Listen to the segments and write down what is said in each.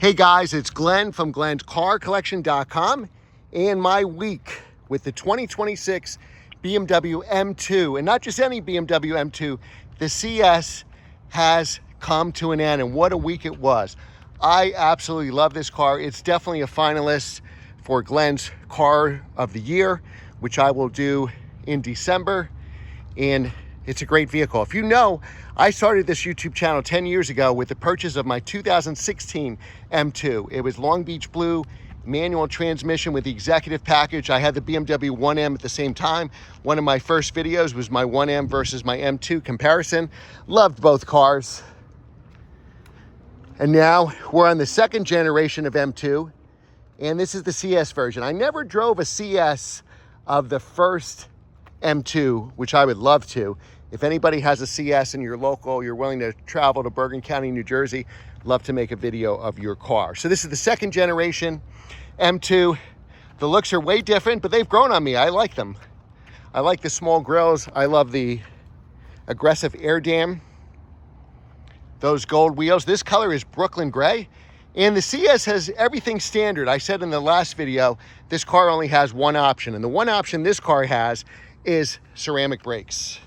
Hey guys, it's Glenn from glenscarcollection.com and my week with the 2026 BMW M2. And not just any BMW M2, the CS has come to an end, and what a week it was. I absolutely love this car. It's definitely a finalist for Glenn's Car of the Year, which I will do in December. And it's a great vehicle. If you know, I started this YouTube channel 10 years ago with the purchase of my 2016 M2. It was Long Beach Blue, manual transmission with the executive package. I had the BMW 1M at the same time. One of my first videos was my 1M versus my M2 comparison. Loved both cars. And now we're on the second generation of M2, and this is the CS version. I never drove a CS of the first M2, which I would love to. If anybody has a CS and you're local, you're willing to travel to Bergen County, New Jersey, love to make a video of your car. So this is the second generation M2. The looks are way different, but they've grown on me. I like them. I like the small grills. I love the aggressive air dam. Those gold wheels. This color is Brooklyn gray. And the CS has everything standard. I said in the last video, this car only has one option. And the one option this car has is ceramic brakes.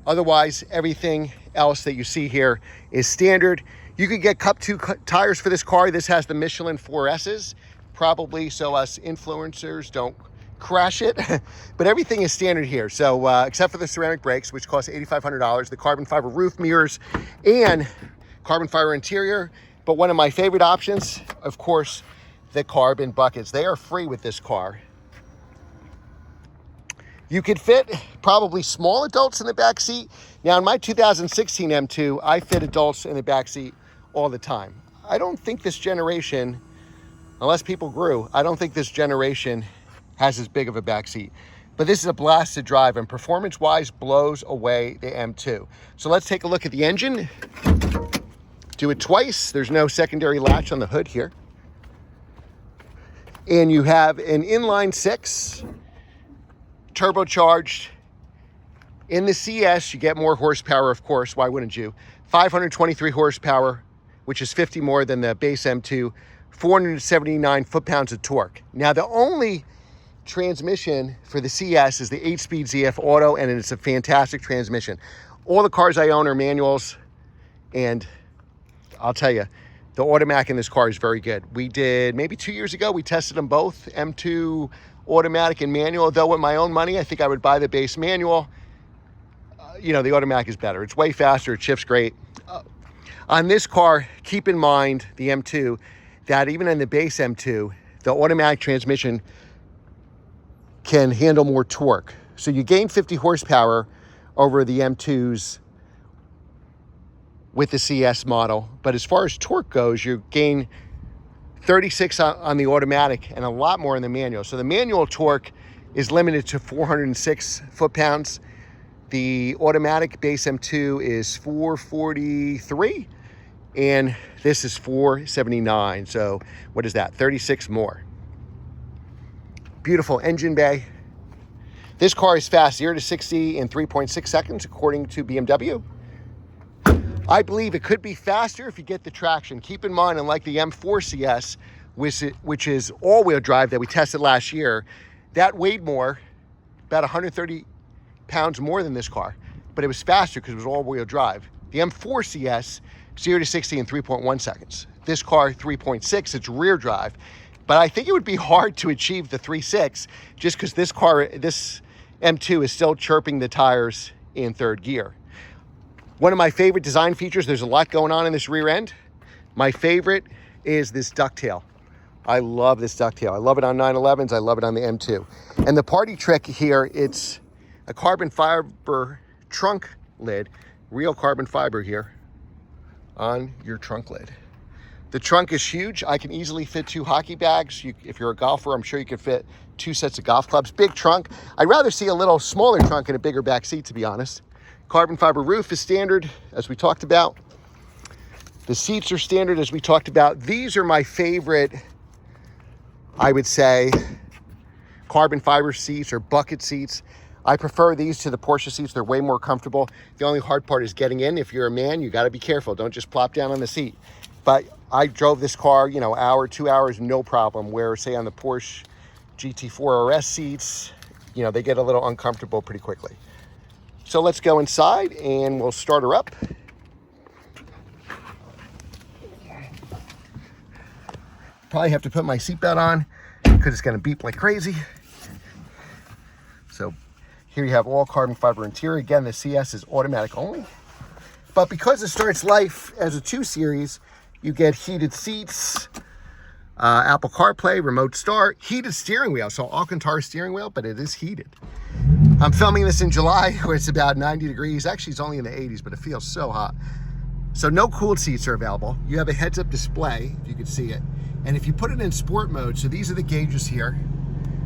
Otherwise, everything else that you see here is standard. You could get Cup 2 tires for this car. This has the Michelin 4S's, probably so us influencers don't crash it. But everything is standard here. So except for the ceramic brakes, which cost $8,500, the carbon fiber roof mirrors, and carbon fiber interior. But one of my favorite options, of course, the carbon buckets. They are free with this car. You could fit probably small adults in the back seat. Now, in my 2016 M2, I fit adults in the back seat all the time. I don't think this generation, unless people grew, I don't think this generation has as big of a back seat. But this is a blast to drive, and performance-wise blows away the M2. So let's take a look at the engine. Do it twice. There's no secondary latch on the hood here. And you have an inline six, turbocharged. In the CS, you get more horsepower, of course. Why wouldn't you? 523 horsepower, which is 50 more than the base M2, 479 foot-pounds of torque. Now, the only transmission for the CS is the 8-speed ZF Auto, and it's a fantastic transmission. All the cars I own are manuals, and I'll tell you, the automatic in this car is very good. We did, maybe 2 years ago, we tested them both, M2 automatic and manual. Though with my own money, I think I would buy the base manual. You know, the automatic is better. It's way faster. It shifts great. On this car, keep in mind, the M2, that even in the base M2, the automatic transmission can handle more torque. So you gain 50 horsepower over the M2s with the CS model. But as far as torque goes, you gain 36 on the automatic and a lot more in the manual. So the manual torque is limited to 406 foot-pounds. The automatic base M2 is 443, and this is 479. So what is that? 36 more. Beautiful engine bay. This car is fast, 0 to 60 in 3.6 seconds, according to BMW. I believe it could be faster if you get the traction. Keep in mind, unlike the M4 CS, which is all-wheel drive that we tested last year, that weighed more, about 130 pounds more than this car, but it was faster because it was all-wheel drive. The M4 CS, 0 to 60 in 3.1 seconds. This car, 3.6, it's rear drive. But I think it would be hard to achieve the 3.6 just because this M2 is still chirping the tires in third gear. One of my favorite design features, there's a lot going on in this rear end. My favorite is this ducktail. I love this ducktail. I love it on 911s. I love it on the M2. And the party trick here, it's a carbon fiber trunk lid, real carbon fiber here on your trunk lid. The trunk is huge. I can easily fit 2 hockey bags. If you're a golfer, I'm sure you could fit 2 sets of golf clubs. Big trunk. I'd rather see a little smaller trunk and a bigger back seat, to be honest. Carbon fiber roof is standard, as we talked about. The seats are standard, as we talked about. These are my favorite, I would say, carbon fiber seats or bucket seats. I prefer these to the Porsche seats. They're way more comfortable. The only hard part is getting in. If you're a man, you got to be careful. Don't just plop down on the seat. But I drove this car, you know, hour, 2 hours, no problem. Where, say, on the Porsche GT4 RS seats, you know, they get a little uncomfortable pretty quickly. So let's go inside and we'll start her up. Probably have to put my seatbelt on because it's going to beep like crazy. So here you have all carbon fiber interior. Again, the CS is automatic only. But because it starts life as a 2 Series, you get heated seats, Apple CarPlay, remote start, heated steering wheel. So Alcantara steering wheel, but it is heated. I'm filming this in July where it's about 90 degrees. Actually, it's only in the 80s, but it feels so hot. So no cooled seats are available. You have a heads-up display, if you can see it. And if you put it in sport mode, so these are the gauges here,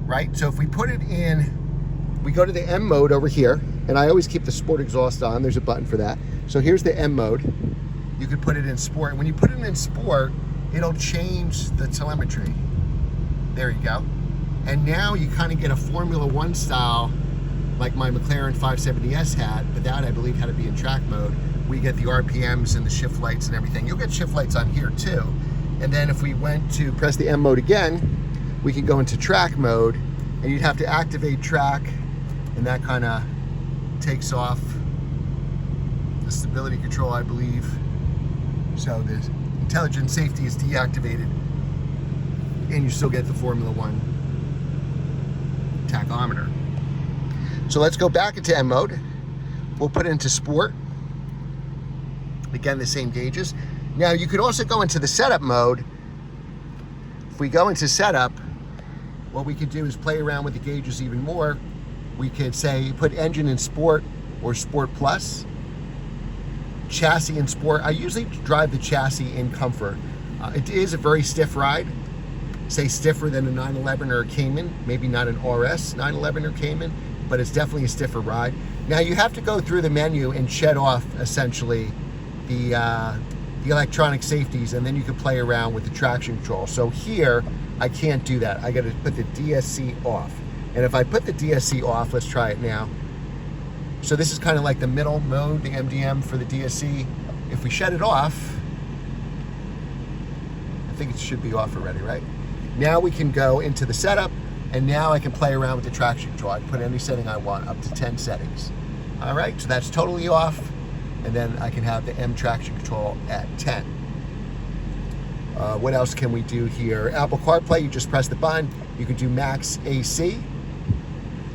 right? So if we put it in, we go to the M mode over here, and I always keep the sport exhaust on. There's a button for that. So here's the M mode. You could put it in sport. And when you put it in sport, it'll change the telemetry. There you go. And now you kind of get a Formula One style, like my McLaren 570S had, but that I believe had to be in track mode. We get the RPMs and the shift lights and everything. You'll get shift lights on here too. And then if we went to press the M mode again, we can go into track mode, and you'd have to activate track, and that kind of takes off the stability control, I believe. So the intelligent safety is deactivated, and you still get the Formula One tachometer. So let's go back into M mode. We'll put it into sport. Again, the same gauges. Now you could also go into the setup mode. If we go into setup, what we could do is play around with the gauges even more. We could say put engine in sport or sport plus, chassis in sport. I usually drive the chassis in comfort. It is a very stiff ride, say stiffer than a 911 or a Cayman, maybe not an RS 911 or Cayman, but it's definitely a stiffer ride. Now you have to go through the menu and shed off essentially the electronic safeties, and then you can play around with the traction control. So here, I can't do that. I gotta put the DSC off. And if I put the DSC off, let's try it now. So this is kind of like the middle mode, the MDM for the DSC. If we shut it off, I think it should be off already, right? Now we can go into the setup, and now I can play around with the traction control. I can put any setting I want, up to 10 settings. All right, so that's totally off. And then I can have the M traction control at 10. What else can we do here? Apple CarPlay, you just press the button. You can do max AC.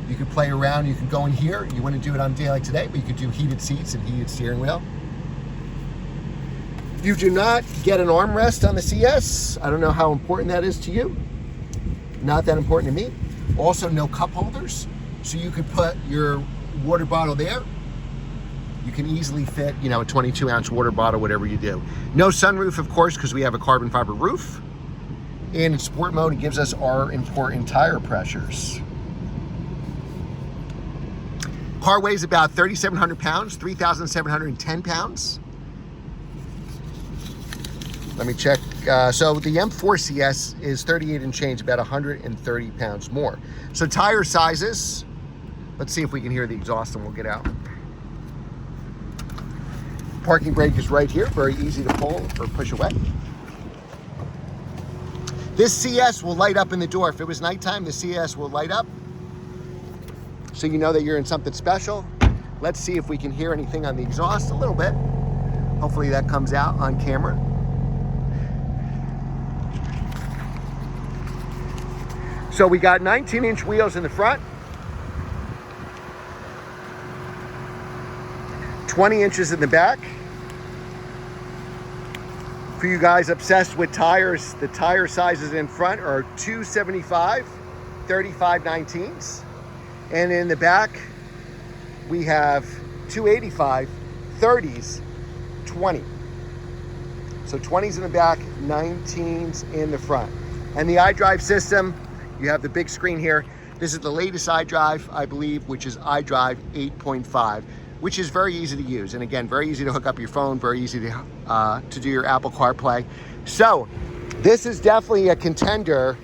You can play around. You can go in here. You want to do it on a day like today, but you could do heated seats and heated steering wheel. You do not get an armrest on the CS. I don't know how important that is to you. Not that important to me. Also, no cup holders. So you could put your water bottle there. You can easily fit, you know, a 22-ounce water bottle, whatever you do. No sunroof, of course, because we have a carbon fiber roof. And in sport mode, it gives us our important tire pressures. Car weighs about 3,700 pounds, 3,710 pounds. Let me check. So the M2 CS is 38 and change, about 130 pounds more. So tire sizes, let's see if we can hear the exhaust and we'll get out. Parking brake is right here, very easy to pull or push away. This CS will light up in the door. If it was nighttime, the CS will light up, so you know that you're in something special. Let's see if we can hear anything on the exhaust a little bit. Hopefully that comes out on camera. So we got 19-inch wheels in the front, 20 inches in the back. For you guys obsessed with tires, the tire sizes in front are 275, 35/19s. And in the back, we have 285, 30s, 20. So 20s in the back, 19s in the front. And the iDrive system, you have the big screen here. This is the latest iDrive, I believe, which is iDrive 8.5. which is very easy to use. And again, very easy to hook up your phone, very easy to do your Apple CarPlay. So this is definitely a contender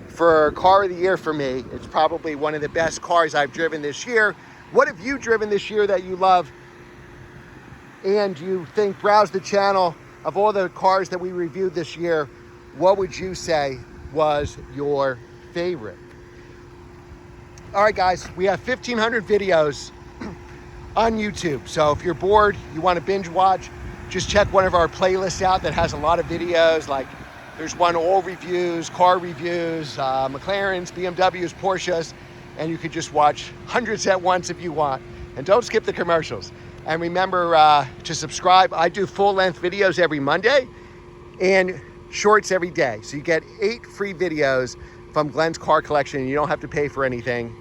for car of the year for me. It's probably one of the best cars I've driven this year. What have you driven this year that you love and you think browse the channel of all the cars that we reviewed this year, what would you say was your favorite? All right, guys, we have 1,500 videos on YouTube. So if you're bored, you want to binge watch, just check one of our playlists out that has a lot of videos. Like there's one all reviews, car reviews, McLarens, BMWs, Porsches, and you could just watch hundreds at once if you want. And don't skip the commercials. And remember to subscribe. I do full-length videos every Monday and shorts every day. So you get 8 free videos from Glenn's Car Collection, and you don't have to pay for anything.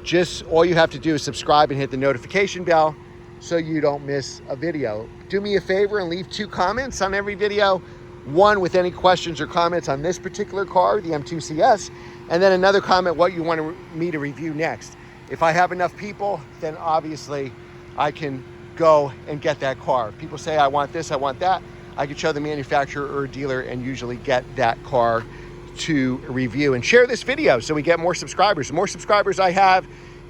Just all you have to do is subscribe and hit the notification bell so you don't miss a video. Do me a favor and leave 2 comments on every video. One with any questions or comments on this particular car, the M2 CS, and then another comment what you want me to review next. If I have enough people, then obviously I can go and get that car. If people say, I want this, I want that, I can show the manufacturer or dealer and usually get that car to review. And share this video so we get more subscribers. The more subscribers I have,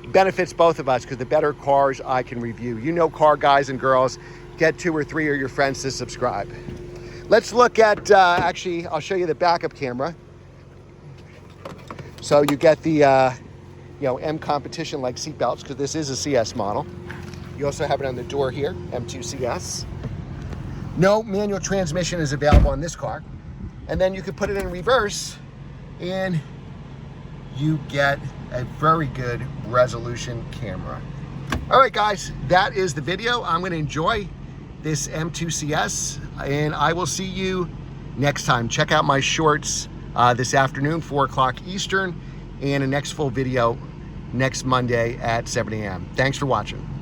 benefits both of us, because the better cars I can review. You know, car guys and girls, get 2 or 3 of your friends to subscribe. Let's look at, actually, I'll show you the backup camera. So you get the, M competition like seatbelts, because this is a CS model. You also have it on the door here, M2 CS. No manual transmission is available on this car. And then you can put it in reverse and you get a very good resolution camera. All right, guys, that is the video. I'm going to enjoy this M2 CS and I will see you next time. Check out my shorts this afternoon, 4 o'clock Eastern, and a next full video next Monday at 7 a.m. Thanks for watching.